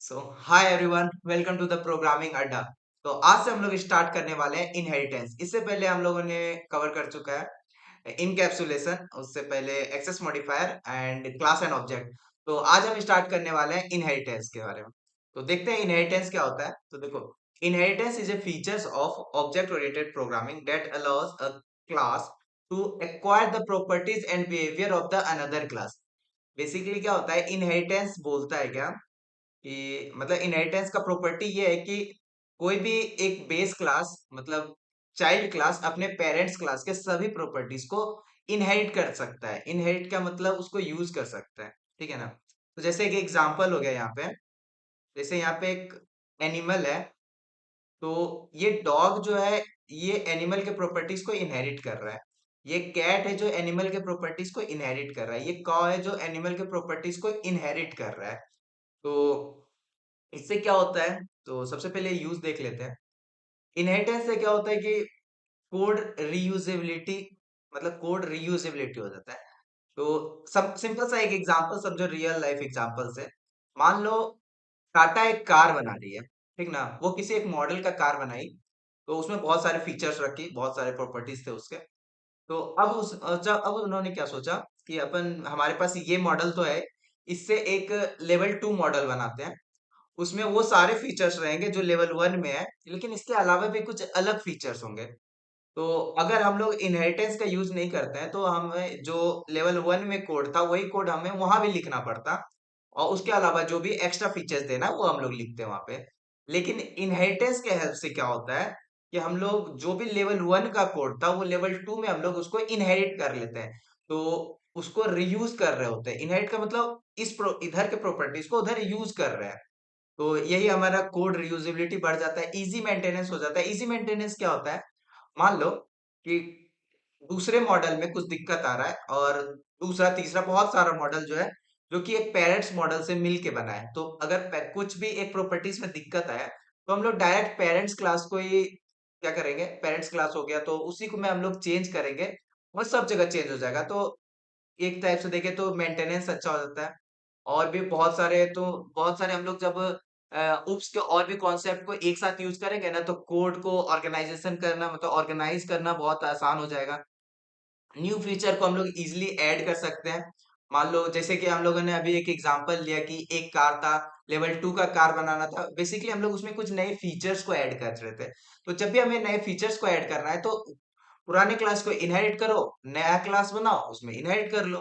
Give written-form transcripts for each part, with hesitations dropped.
So hi everyone, welcome to the programming Adda. तो आज से हम लोग स्टार्ट करने वाले हैं इनहेरिटेंस। इससे पहले हम लोगों ने कवर कर चुका है इनकैप्सुलेशन, उससे पहले access modifier and class and object. तो आज हम स्टार्ट करने वाले हैं इनहेरिटेंस के बारे में। तो देखते हैं इनहेरिटेंस क्या होता है। तो देखो, inheritance is a features of object oriented programming that allows a class to acquire the properties and behaviour of the another class. Basically क्या होता है इनहेरिटेंस, बोलता है क्या कि मतलब इनहेरिटेंस का प्रॉपर्टी ये है कि कोई भी एक बेस क्लास मतलब चाइल्ड क्लास अपने पेरेंट्स क्लास के सभी प्रॉपर्टीज को इनहेरिट कर सकता है। इनहेरिट का मतलब उसको यूज कर सकता है, ठीक है ना। तो जैसे एक एग्जांपल हो गया यहाँ पे, जैसे यहाँ पे एक एनिमल है। तो ये डॉग जो है, ये एनिमल के प्रॉपर्टीज को इनहेरिट कर रहा है। ये कैट है जो एनिमल के प्रॉपर्टीज को इनहेरिट कर रहा है। ये कॉ है जो एनिमल के प्रॉपर्टीज को इनहेरिट कर रहा है। तो इससे क्या होता है, तो सबसे पहले यूज देख लेते हैं। इनहेरिटेंस से क्या होता है कि कोड रीयूजेबिलिटी, मतलब कोड रीयूजेबिलिटी हो जाता है। तो सब सिंपल सा एक एग्जांपल समझो, रियल लाइफ एग्जांपल से। मान लो टाटा एक कार बना रही है, ठीक ना। वो किसी एक मॉडल का कार बनाई, तो उसमें बहुत सारे फीचर्स रखी, बहुत सारे प्रॉपर्टीज थे उसके। तो अब उन्होंने क्या सोचा कि अपन हमारे पास ये मॉडल तो है, इससे एक लेवल 2 मॉडल बनाते हैं। उसमें वो सारे फीचर्स रहेंगे जो लेवल 1 में है, लेकिन इसके अलावा भी कुछ अलग फीचर्स होंगे। तो अगर हम लोग इनहेरिटेंस का यूज नहीं करते हैं तो हमें जो लेवल 1 में कोड था वही कोड हमें वहां भी लिखना पड़ता, और उसके अलावा जो भी एक्स्ट्रा फीचर्स देना है वो हम लोग लिखते हैं वहां पे। लेकिन इनहेरिटेंस के हेल्प से क्या होता है कि हम लोग जो भी लेवल 1 का कोड था वो लेवल 2 में हम लोग उसको इनहेरिट कर लेते हैं। तो उसको रीयूज कर रहे होते हैं। इनहेरिट का मतलब इधर के प्रॉपर्टीज को उधर यूज कर रहे हैं। तो यही हमारा कोड रियूजेबिलिटी बढ़ जाता है, इजी मेंटेनेंस हो जाता है। इजी मेंटेनेंस क्या होता है, मान लो कि दूसरे मॉडल में कुछ दिक्कत आ रहा है, और दूसरा तीसरा बहुत सारा मॉडल जो है, जो कि एक पेरेंट्स मॉडल से मिल के बना है। तो अगर कुछ भी एक प्रॉपर्टीज में दिक्कत आया, तो हम लोग डायरेक्ट पेरेंट्स क्लास को ही क्या करेंगे, पेरेंट्स क्लास हो गया तो उसी को में हम लोग चेंज करेंगे, वो सब जगह चेंज हो जाएगा। तो एक टाइप से देखें तो मेंटेनेंस अच्छा हो जाता है। और भी बहुत सारे हम लोग जब उप्स के और भी कॉन्सेप्ट को एक साथ यूज करेंगे ना, तो कोड को ऑर्गेनाइजेशन करना मतलब ऑर्गेनाइज करना बहुत आसान हो जाएगा। न्यू फीचर को हम लोग इजिली ऐड कर सकते हैं। मान लो जैसे कि हम लोगों ने अभी एक एग्जांपल लिया कि एक कार था, लेवल 2 का कार बनाना था। बेसिकली हम लोग उसमें कुछ नए फीचर्स को ऐड कर रहे थे। तो जब भी हमें नए फीचर्स को ऐड करना है, तो पुराने क्लास को इनहेरिट करो, नया क्लास बनाओ, उसमें इनहेरिट कर लो,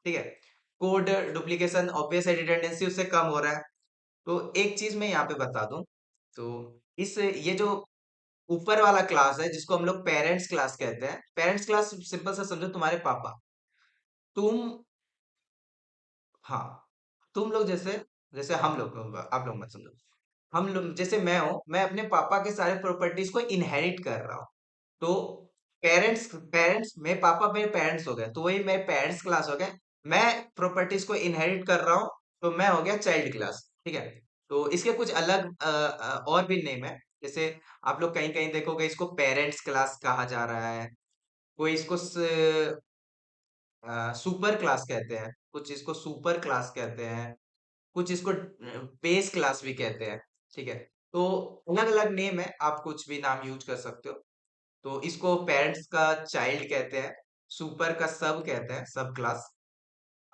ठीक है। कोड डुप्लीकेशन, ऑब्वियस रिडंडेंसी उससे कम हो रहा है। तो एक चीज मैं यहाँ पे बता दूं, तो इस ये जो ऊपर वाला क्लास है जिसको हम लोग पेरेंट्स क्लास कहते हैं, पेरेंट्स क्लास सिंपल सा समझो, तुम्हारे पापा, तुम, हाँ, तुम लोग जैसे, जैसे हम लोग, आप लोग मत समझो। हम लोग जैसे मैं हूं, मैं अपने पापा के सारे प्रॉपर्टीज को इनहेरिट कर रहा हूँ। तो पेरेंट्स पेरेंट्स मेरे पापा मेरे पेरेंट्स हो गए, तो वही मेरे पेरेंट्स क्लास हो गए। मैं प्रॉपर्टीज को इनहेरिट कर रहा हूँ, तो मैं हो गया चाइल्ड क्लास, ठीक है। तो इसके कुछ अलग और भी नेम है। जैसे आप लोग कहीं कहीं देखोगे इसको पेरेंट्स क्लास कहा जा रहा है, कोई इसको सुपर क्लास कहते हैं, कुछ इसको सुपर क्लास कहते हैं, कुछ इसको बेस क्लास भी कहते हैं, ठीक है। तो अलग अलग नेम है, आप कुछ भी नाम यूज कर सकते हो। तो इसको पेरेंट्स का चाइल्ड कहते हैं, सुपर का सब कहते हैं, सब क्लास।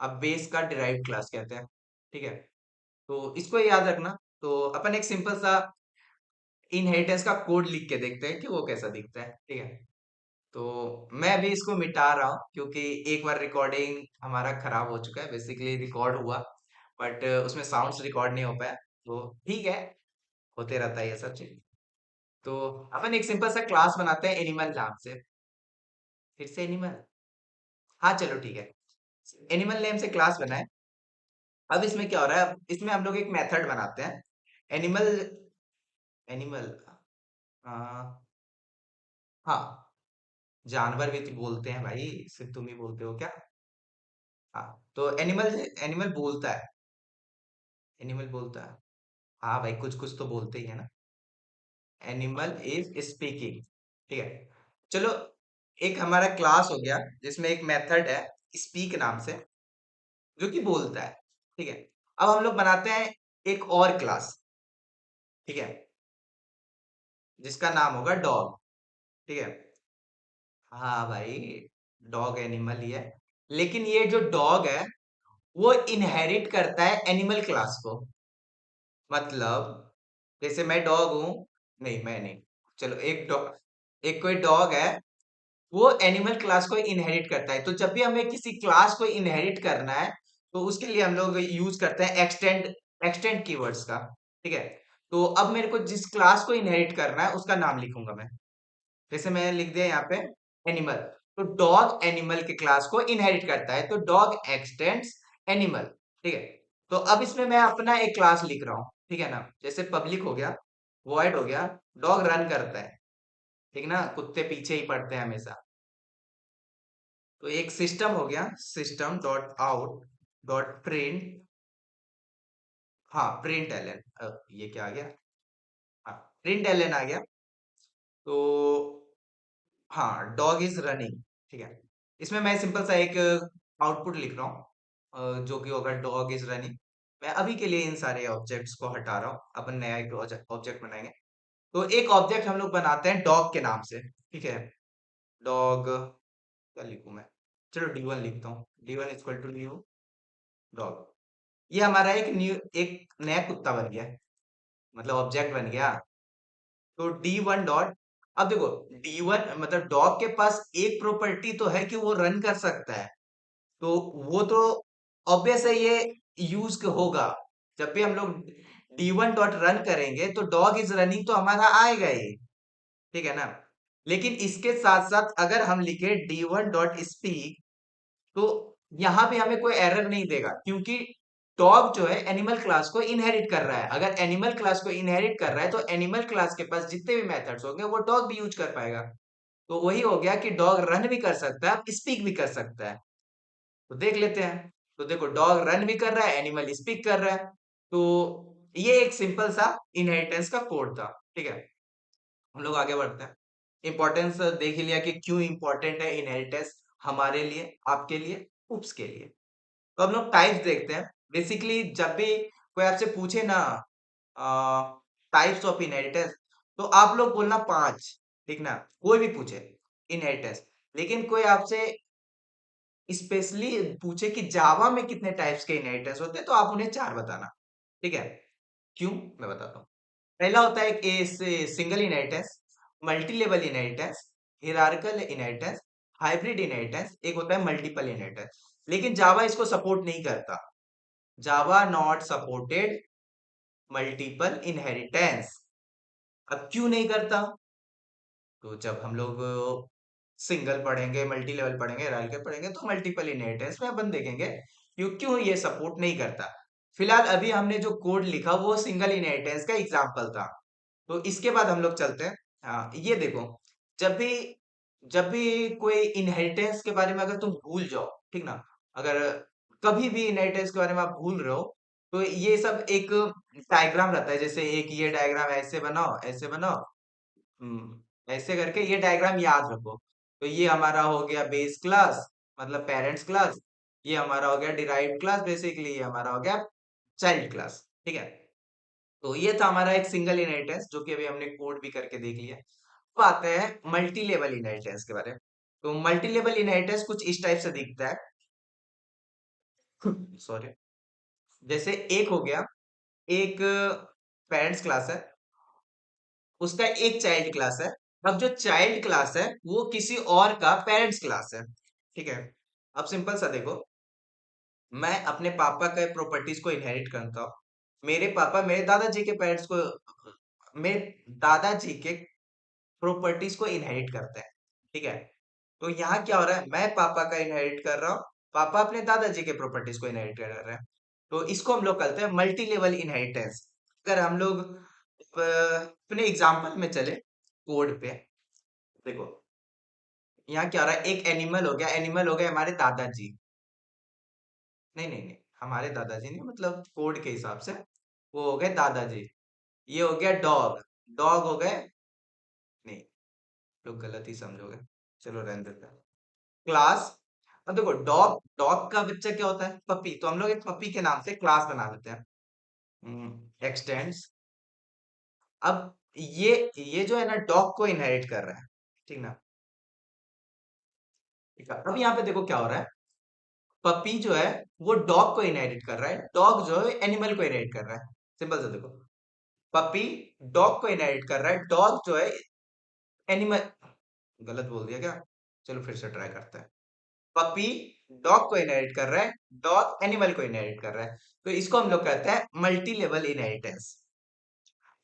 अब बेस का डिराइव्ड क्लास कहते हैं, ठीक है। तो इसको याद रखना। तो अपन एक सिंपल सा इनहेरिटेंस का कोड लिख के देखते हैं कि वो कैसा दिखता है, ठीक है। तो मैं अभी इसको मिटा रहा हूँ क्योंकि एक बार रिकॉर्डिंग हमारा खराब हो चुका है। बेसिकली रिकॉर्ड हुआ, बट उसमें साउंड्स रिकॉर्ड नहीं हो पाया। तो ठीक है, होते रहता है ये सब चीज। तो अपन एक सिंपल सा क्लास बनाते हैं एनिमल नाम से। फिर से एनिमल, हाँ चलो ठीक है। एनिमल नेम से क्लास बनाए। अब इसमें क्या हो रहा है, इसमें हम लोग एक मेथड बनाते हैं एनिमल, एनिमल, हाँ, जानवर भी तो बोलते हैं भाई, सिर्फ तुम ही बोलते हो क्या। हाँ, तो एनिमल, एनिमल बोलता है, एनिमल बोलता है। हाँ भाई, कुछ कुछ तो बोलते ही है ना। एनिमल इज स्पीकिंग, ठीक है। चलो, एक हमारा क्लास हो गया जिसमें एक मेथड है स्पीक नाम से, जो कि बोलता है, ठीक है। अब हम लोग बनाते हैं एक और क्लास, ठीक है, जिसका नाम होगा डॉग, ठीक है। हाँ भाई, डॉग एनिमल ही है, लेकिन ये जो डॉग है वो इनहेरिट करता है एनिमल क्लास को। मतलब जैसे मैं डॉग हूं, नहीं मैं नहीं, चलो एक डॉग, एक कोई डॉग है, वो एनिमल क्लास को इनहेरिट करता है। तो जब भी हमें किसी क्लास को इनहेरिट करना है तो उसके लिए हम लोग यूज करते हैं एक्सटेंड, एक्सटेंड कीवर्ड्स का, ठीक है। तो अब मेरे को जिस क्लास को इनहेरिट करना है उसका नाम लिखूंगा मैं। जैसे मैंने लिख दिया यहाँ पे एनिमल, तो डॉग एनिमल के क्लास को इनहेरिट करता है, तो डॉग एक्सटेंड्स एनिमल, ठीक है। तो अब इसमें मैं अपना एक क्लास लिख रहा हूँ, ठीक है ना। जैसे पब्लिक हो गया, वॉइड हो गया, डॉग रन करता है, ठीक ना, कुत्ते पीछे ही पड़ते हैं हमेशा। तो एक सिस्टम हो गया, system dot out dot print, हाँ प्रिंट एलन, ये क्या आ गया, हाँ प्रिंट एलन आ गया। तो हाँ डॉग इज रनिंग, ठीक है। इसमें मैं सिंपल सा एक आउटपुट लिख रहा हूँ, जो कि होगा डॉग इज रनिंग। मैं अभी के लिए इन सारे ऑब्जेक्ट्स को हटा रहा हूँ, अपन नया एक ऑब्जेक्ट बनाएंगे। तो एक ऑब्जेक्ट हम लोग बनाते हैं डॉग के नाम से, ठीक है। डॉग, क्या लिखूं मैं, चलो D1 लिखता हूँ, D1 equal to new dog. ये हमारा एक न्यू, एक नया कुत्ता बन गया, मतलब ऑब्जेक्ट बन गया। तो D1 डॉट, अब देखो D1 मतलब डॉग के पास एक प्रॉपर्टी तो है कि वो रन कर सकता है, तो वो तो ऑब्वियस है ये यूज होगा। जब भी हम लोग D1 डॉट रन करेंगे तो डॉग इज रनिंग तो हमारा आएगा ही, ठीक है ना। लेकिन इसके साथ साथ अगर हम लिखे D1 डॉट स्पीक, तो यहाँ पे हमें कोई एरर नहीं देगा, क्योंकि डॉग जो है एनिमल क्लास को इनहेरिट कर रहा है। अगर एनिमल क्लास को इनहेरिट कर रहा है तो एनिमल क्लास के पास जितने भी मेथड्स होंगे वो डॉग भी यूज कर पाएगा। तो वही हो गया कि डॉग रन भी कर सकता है, स्पीक भी कर सकता है। तो देख लेते हैं। तो देखो डॉग रन भी कर रहा है, एनिमल स्पीक कर रहा है। तो ये एक सिंपल सा इनहेरिटेंस का कोड था, ठीक है। हम लोग आगे बढ़ते हैं। इंपॉर्टेंस देख ही लिया कि क्यों इंपॉर्टेंट है इनहेरिटेंस हमारे लिए, आपके लिए, उप्स के लिए। तो हम लोग टाइप्स देखते हैं। बेसिकली जब भी कोई आपसे पूछे ना टाइप्स ऑफ इनहेरिटेंस, तो आप लोग बोलना पांच, ठीक ना, कोई भी पूछे इनहेरिटेंस। लेकिन कोई आपसे स्पेशली पूछे कि जावा में कितने टाइप्स के इनहेरिटेंस होते हैं, तो आप उन्हें चार बताना, ठीक है। क्यों, मैं बताता हूँ। पहला होता है एक single inheritance, multi level inheritance, hierarchical inheritance, hybrid inheritance, एक होता है मल्टीपल इनहेरिटेंस। लेकिन जावा इसको सपोर्ट नहीं करता। जावा नॉट सपोर्टेड मल्टीपल इनहेरिटेंस। अब क्यों नहीं करता, तो जब हम लोग सिंगल पढ़ेंगे, मल्टी लेवल पढ़ेंगे, हिरार्किकल पढ़ेंगे, तो मल्टीपल इनहेरिटेंस में अपन देखेंगे क्यों क्यों ये सपोर्ट नहीं करता। फिलहाल अभी हमने जो कोड लिखा वो सिंगल इनहेरिटेंस का एग्जांपल था। तो इसके बाद हम लोग चलते हैं। हाँ ये देखो, जब भी जब भी कोई इनहेरिटेंस के बारे में अगर तुम भूल जाओ, ठीक ना, अगर कभी भी इनहेरिटेंस के बारे में आप भूल रहे हो, तो ये सब एक डायग्राम रहता है। जैसे एक ये डायग्राम ऐसे बनाओ, ऐसे बनाओ, ऐसे करके ये डायग्राम याद रखो। तो ये हमारा हो गया बेस क्लास, मतलब पेरेंट्स क्लास। ये हमारा हो गया डिराइव्ड क्लास, बेसिकली ये हमारा हो गया चाइल्ड क्लास, ठीक है। तो ये था हमारा एक सिंगल इनहेरिटेंस, जो कि अभी हमने कोड भी करके देख लिया। अब आते हैं मल्टी लेवल इनहेरिटेंस के बारे में। तो मल्टी लेवल इनहेरिटेंस कुछ इस टाइप से दिखता है, सॉरी। जैसे एक हो गया, एक पेरेंट्स क्लास है, उसका एक चाइल्ड क्लास है। अब जो चाइल्ड क्लास है वो किसी और का पेरेंट्स क्लास है, ठीक है। अब सिंपल सा देखो, मैं अपने पापा के प्रॉपर्टीज को इनहेरिट करता हूँ। मेरे पापा मेरे दादाजी के पेरेंट्स को, मेरे दादाजी के प्रॉपर्टीज को इनहेरिट करते हैं, ठीक है। तो यहाँ क्या हो रहा है, मैं पापा का इनहेरिट कर रहा हूँ, पापा अपने दादाजी के प्रॉपर्टीज को इनहेरिट कर रहे हैं। तो इसको हम लोग कहते हैं मल्टी लेवल इनहेरिटेंस। अगर हम लोग अपने एग्जाम्पल में चले कोड पे, देखो यहाँ क्या हो रहा है, एक एनिमल हो गया, एनिमल हो गए हमारे दादाजी, नहीं नहीं नहीं, हमारे दादाजी नहीं, मतलब कोड के हिसाब से वो हो गए दादाजी। ये हो गया डॉग, डॉग हो गए, नहीं लोग गलत ही समझोगे, चलो रहने देते हैं। क्लास, अब देखो डॉग, डॉग का बच्चा क्या होता है, पपी, तो हम लोग एक पपी के नाम से क्लास बना लेते हैं। एक्सटेंड्स। अब ये जो है ना डॉग को इनहेरिट कर रहा है, ठीक ना। ठीक है, अब यहाँ पे देखो क्या हो रहा है। पपी जो है वो डॉग को इनहेरिट कर रहा है, डॉग जो है एनिमल को इनहेरिट कर रहा है। सिंपल सा देखो, पपी डॉग को इनहेरिट कर रहा है, डॉग जो है एनिमल, गलत बोल दिया क्या? चलो फिर से ट्राई करते हैं। पपी डॉग को इनहेरिट कर रहा है, डॉग एनिमल को इनहेरिट कर रहा है। तो इसको हम लोग कहते हैं मल्टी लेवल इनहेरिटेंस।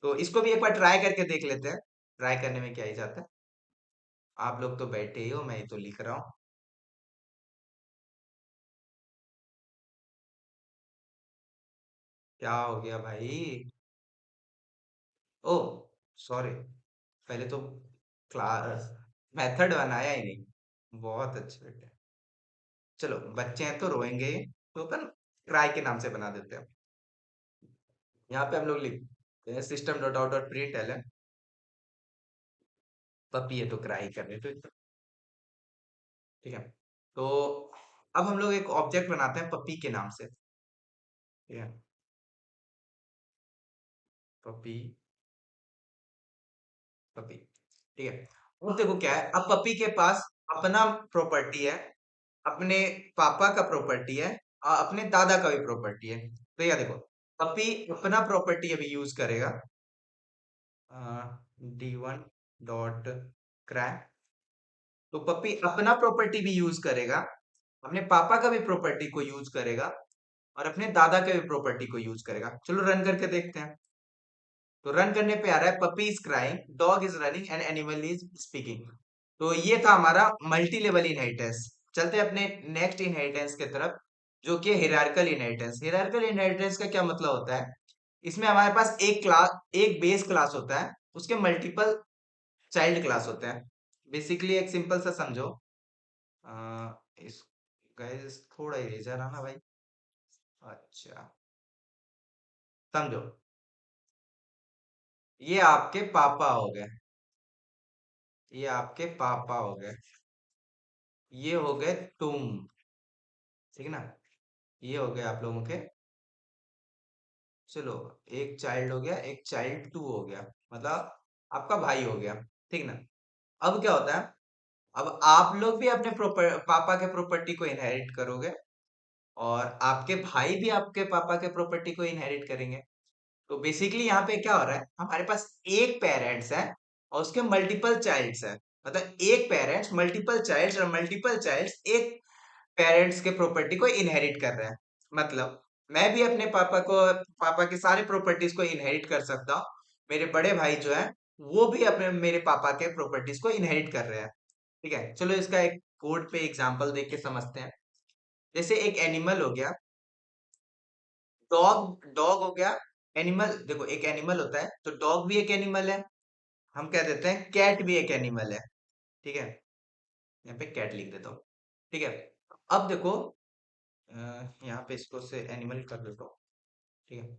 तो इसको भी एक बार ट्राई करके देख लेते हैं। ट्राई करने में क्या ही जाता है। आप लोग तो बैठे ही हो, मैं ही तो लिख रहा हूँ। क्या हो गया भाई? ओ सॉरी, पहले तो क्लास मेथड बनाया ही नहीं। बहुत अच्छे बेटे। चलो बच्चे हैं तो रोएंगे ही, तो अपन ट्राई के नाम से बना देते हैं। यहाँ पे हम लोग लिखते हैं system dot out dot print L, puppy है तो क्राई कर रहे तो, ठीक है। तो अब हम लोग एक ऑब्जेक्ट बनाते हैं पपी के नाम से, ठीक है। पपी, पपी, ठीक है। अब देखो क्या है, अब पपी के पास अपना प्रॉपर्टी है, अपने पापा का प्रॉपर्टी है, और अपने दादा का भी प्रॉपर्टी है। तो यह देखो, पपी अपना प्रॉपर्टी अभी यूज करेगा, D1 डॉट क्रैक। तो पपी अपना प्रॉपर्टी भी यूज करेगा, अपने पापा का भी प्रॉपर्टी को यूज करेगा, और अपने दादा के भी प्रॉपर्टी को यूज करेगा। चलो रन करके देखते हैं। तो रन करने पे आ रहा है puppy is crying, dog is running and animal is speaking. तो ये था हमारा मल्टी लेवल इनहेरिटेंस। चलते हैं अपने नेक्स्ट इनहेरिटेंस की तरफ, जो कि हिरार्कल इनहेरिटेंस। हिरार्कल इनहेरिटेंस का क्या मतलब होता है? इसमें हमारे पास एक क्लास, एक बेस क्लास होता है, उसके मल्टीपल चाइल्ड क्लास होते हैं। बेसिकली एक सिंपल सा समझो, इस गाइस थोड़ा इरेजर आना भाई। अच्छा, समझो, ये आपके पापा हो गए, ये आपके पापा हो गए, ये हो गए तुम, ठीक है ना। ये हो गए आप लोगों के, चलो एक चाइल्ड हो गया, एक चाइल्ड टू हो गया, मतलब आपका भाई हो गया, ठीक ना। अब क्या होता है, अब आप लोग भी अपने पापा के प्रॉपर्टी को इनहेरिट करोगे, और आपके भाई भी आपके पापा के प्रॉपर्टी को इनहेरिट करेंगे। तो बेसिकली यहाँ पे क्या हो रहा है, हमारे पास एक पेरेंट्स है और उसके मल्टीपल चाइल्ड्स है। मतलब एक पेरेंट्स मल्टीपल चाइल्ड्स, और मल्टीपल चाइल्ड्स एक पेरेंट्स के प्रॉपर्टी को इनहेरिट कर रहे हैं। मतलब मैं भी अपने पापा के सारे प्रॉपर्टीज को इनहेरिट कर सकता हूँ। मेरे बड़े भाई जो है वो भी अपने मेरे पापा के प्रॉपर्टीज को इनहेरिट कर रहे हैं, ठीक है। चलो इसका एक कोड पे एग्जांपल देख के समझते हैं। जैसे एक एनिमल हो गया, डॉग, डॉग हो गया एनिमल। देखो एक एनिमल होता है तो डॉग भी एक एनिमल है, हम कह देते हैं कैट भी एक एनिमल है, ठीक है। यहाँ पे कैट लिख देता हूँ, ठीक है। अब देखो, यहाँ पे इसको से एनिमल कर देता हूँ, ठीक है।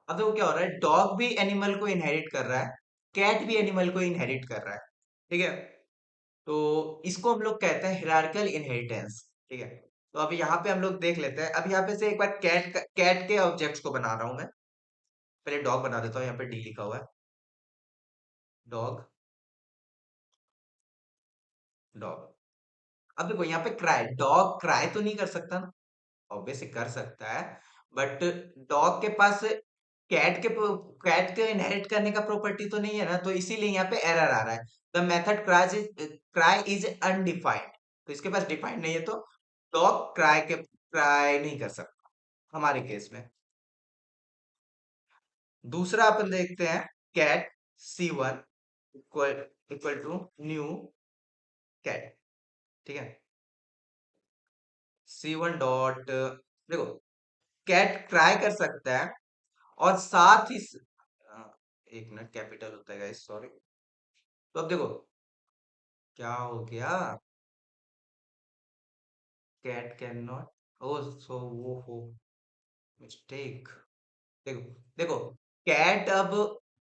अब देखो क्या हो रहा है, डॉग भी एनिमल को इनहेरिट कर रहा है, कैट भी एनिमल को इनहेरिट कर रहा है, ठीक है। तो इसको हम लोग कहते हैं हिरार्कल इनहेरिटेंस, ठीक है। तो अभी यहाँ पे हम लोग देख लेते हैं। अब यहाँ पे से एक बार कैट के ऑब्जेक्ट्स को बना रहा हूँ मैं। पहले डॉग बना देता हूँ, यहाँ पे डी लिखा हुआ है, डॉग, डॉग। अब देखो यहाँ पे क्राई, डॉग क्राई तो नहीं कर सकता ना, ऑब्वियसली कर सकता है, बट डॉग के पास कैट के कैट के इनहेरिट करने का प्रॉपर्टी तो नहीं है ना, तो इसीलिए यहाँ पे एरर आ रहा है। The method cry is undefined. तो इसके पास डिफाइंड नहीं है, तो डॉग क्राई नहीं कर सकता हमारे केस में। दूसरा अपन देखते हैं, cat C1 equal equal to new cat, ठीक है। C1 डॉट, देखो कैट ट्राई कर सकता है, और साथ ही एक मिनट, कैपिटल होता है गाइस, सॉरी। तो अब देखो क्या हो गया, कैट कैन नॉट, ओ सो वो हो मिस्टेक। देखो, देखो कैट अब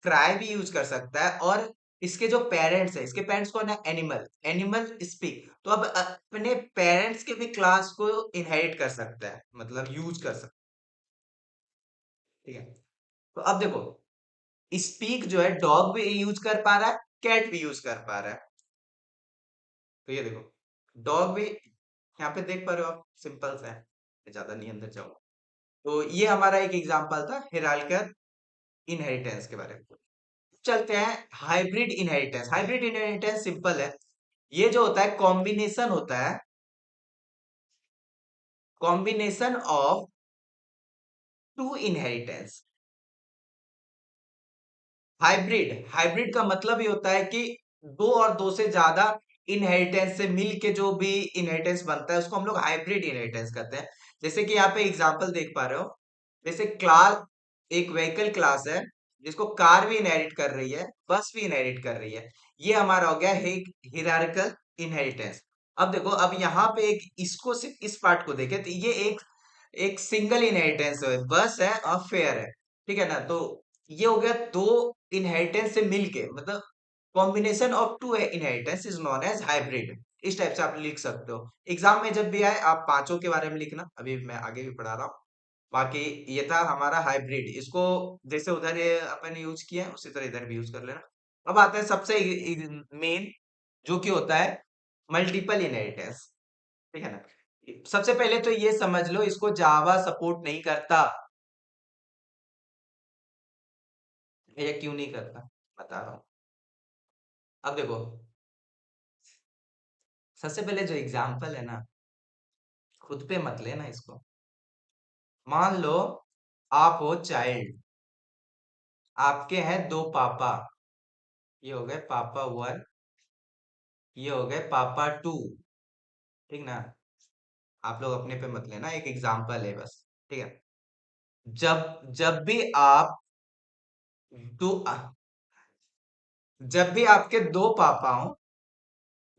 क्राई भी यूज कर सकता है, और इसके जो पेरेंट्स है, इसके पेरेंट्स कौन है, एनिमल, एनिमल स्पीक, तो अब अपने पेरेंट्स के भी क्लास को इनहेरिट कर सकता है, मतलब यूज कर सकता है, ठीक है। तो अब देखो, स्पीक जो है डॉग भी यूज कर पा रहा है, कैट भी यूज कर पा रहा है। तो ये देखो, डॉग भी यहाँ पे देख पा रहे हो आप, सिंपल सा है, मैं ज्यादा नहीं अंदर जाऊंगा। तो ये हमारा एक एग्जांपल था हिरार्चिकल इनहेरिटेंस के बारे में। चलते हैं hybrid inheritance. Hybrid inheritance simple है, ये जो होता है कॉम्बिनेशन होता है, combination of two inheritance. Hybrid, hybrid का मतलब ये होता है कि दो और दो से ज्यादा इनहेरिटेंस से मिल के जो भी इनहेरिटेंस बनता है उसको हम लोग हाइब्रिड इनहेरिटेंस कहते हैं। जैसे कि यहाँ पे एग्जांपल देख पा रहे हो, जैसे क्लास, एक व्हीकल क्लास है जिसको कार भी इनहेरिट कर रही है, बस भी इनहेरिट कर रही है। ये हमारा हो गया हिरार्चिकल इनहेरिटेंस। अब देखो, अब यहाँ पे एक इसको सिर्फ इस पार्ट को देखे तो ये एक एक सिंगल इनहेरिटेंस है, बस है और फेयर है, ठीक है ना। तो ये हो गया दो इनहेरिटेंस से मिलके, मतलब combination of two inheritance is known as hybrid. इस टाइप से आप लिख सकते हो। एग्जाम में जब भी आए आप पांचों के बारे में लिखना, अभी मैं आगे भी पढ़ा रहा हूँ। बाकी ये था हमारा हाइब्रिड, इसको जैसे उधर ये अपन यूज किया है उसी तरह इधर भी यूज कर लेना। अब आते हैं सबसे मेन, जो कि होता है मल्टीपल इनहेरिटेंस, ठीक है ना। सबसे पहले तो ये समझ लो, इसको जावा सपोर्ट नहीं करता। ये क्यों नहीं करता, बता रहा हूँ। अब देखो, सबसे पहले जो एग्जाम्पल है ना, खुद पे मत लेना इसको। मान लो आप हो चाइल्ड, आपके हैं दो पापा, ये हो गए पापा वन, ये हो गए पापा टू, ठीक ना। आप लोग अपने पे मत लेना, एक एग्जाम्पल है बस, ठीक है। जब जब भी आप दो, जब भी आपके दो पापा हो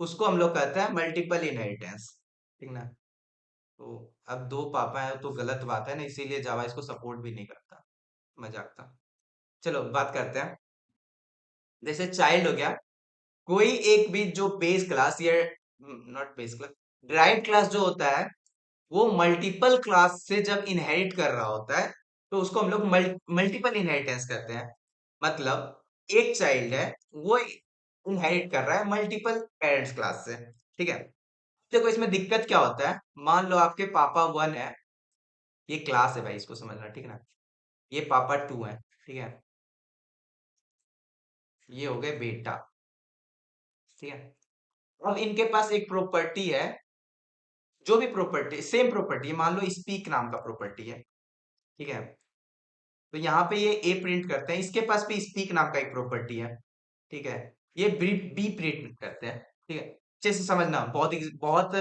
उसको हम लोग कहते हैं मल्टीपल इनहेरिटेंस, ठीक ना। तो अब दो पापा है तो गलत बात है ना, इसीलिए जावा इसको सपोर्ट भी नहीं करता, मजाक था। चलो बात करते हैं, जैसे चाइल्ड हो गया, कोई एक भी जो बेस क्लास या not base class, drive class जो होता है, वो मल्टीपल क्लास से जब इनहेरिट कर रहा होता है तो उसको हम लोग मल्टीपल इनहेरिटेंस कहते हैं। मतलब एक चाइल्ड है, वो इनहेरिट कर रहा है मल्टीपल पेरेंट्स क्लास से, ठीक है। देखो इसमें दिक्कत क्या होता है, मान लो आपके पापा वन है, ये क्लास है भाई, इसको समझना, ठीक है ना। ये पापा टू है, ठीक है, ये हो गए बेटा, ठीक है। अब इनके पास एक प्रॉपर्टी है, जो भी प्रॉपर्टी, सेम प्रॉपर्टी, मान लो स्पीक नाम का प्रॉपर्टी है, ठीक है। तो यहाँ पे ये ए प्रिंट करते हैं, इसके पास भी स्पीक नाम का एक प्रॉपर्टी है, ठीक है। ये बी प्रिंट करते हैं, ठीक है। अच्छे से समझना, बहुत बहुत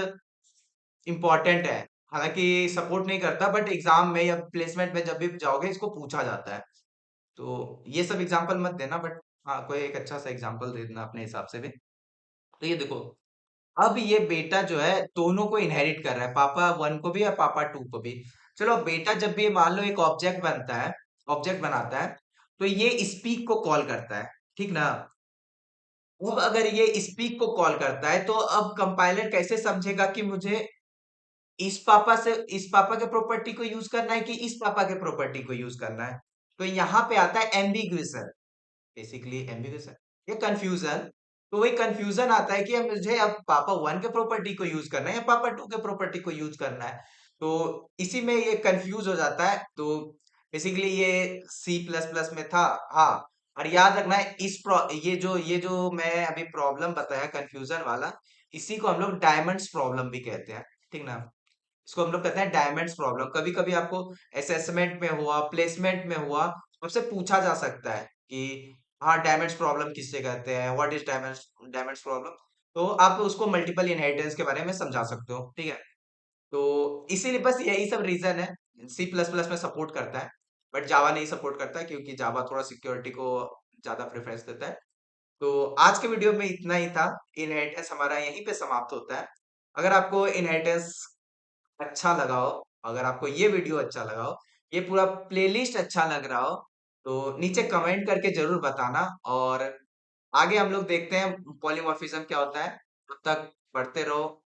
इंपॉर्टेंट है। हालांकि सपोर्ट नहीं करता बट एग्जाम में या प्लेसमेंट में जब भी जाओगे इसको पूछा जाता है। तो ये सब एग्जाम्पल मत देना, बट हाँ कोई एक अच्छा सा एग्जाम्पल दे देना अपने हिसाब से भी। तो ये देखो, अब ये बेटा जो है दोनों को इनहेरिट कर रहा है, पापा वन को भी और पापा टू को भी। चलो बेटा जब भी मान लो एक ऑब्जेक्ट बनता है, ऑब्जेक्ट बनाता है, तो ये स्पीक को कॉल करता है, ठीक ना। अब अगर ये स्पीक को कॉल करता है तो अब कंपाइलर कैसे समझेगा कि मुझे इस पापा से, इस पापा के प्रॉपर्टी को यूज करना है कि इस पापा के प्रॉपर्टी को यूज करना है। तो यहाँ पे आता है एम्बिग्यूएशन, बेसिकली एम्बिगुअस है ये कंफ्यूजन। तो वही कंफ्यूजन आता है कि अब मुझे अब पापा वन के प्रॉपर्टी को यूज करना है या पापा टू के प्रॉपर्टी को यूज करना है। तो इसी में ये कंफ्यूज हो जाता है। तो बेसिकली ये सी प्लस प्लस में था। हाँ, और याद रखना है ये जो मैं अभी प्रॉब्लम बताया कंफ्यूजन वाला, इसी को हम लोग डायमंड्स प्रॉब्लम भी कहते हैं, ठीक ना। इसको हम लोग कहते हैं डायमंड्स प्रॉब्लम। कभी कभी आपको असेसमेंट में हुआ, प्लेसमेंट में हुआ, आपसे पूछा जा सकता है कि हाँ डायमंड्स प्रॉब्लम किससे कहते हैं, what is diamonds diamonds problem. तो आप उसको मल्टीपल इनहेरिटेंस के बारे में समझा सकते हो, ठीक है। तो इसीलिए बस यही सब रीजन है, सी प्लस प्लस में सपोर्ट करता है बट जावा नहीं सपोर्ट करता है, क्योंकि जावा थोड़ा सिक्योरिटी को ज्यादा प्रेफरेंस देता है। तो आज के वीडियो में इतना ही था। इनहेरिटेंस हमारा यहीं पे समाप्त होता है। अगर आपको इनहेरिटेंस अच्छा लगा हो, अगर आपको ये वीडियो अच्छा लगा हो, ये पूरा प्लेलिस्ट अच्छा लग रहा हो, तो नीचे कमेंट करके जरूर बताना। और आगे हम लोग देखते हैं पॉलीमॉर्फिज्म क्या होता है। तब तक पढ़ते रहो।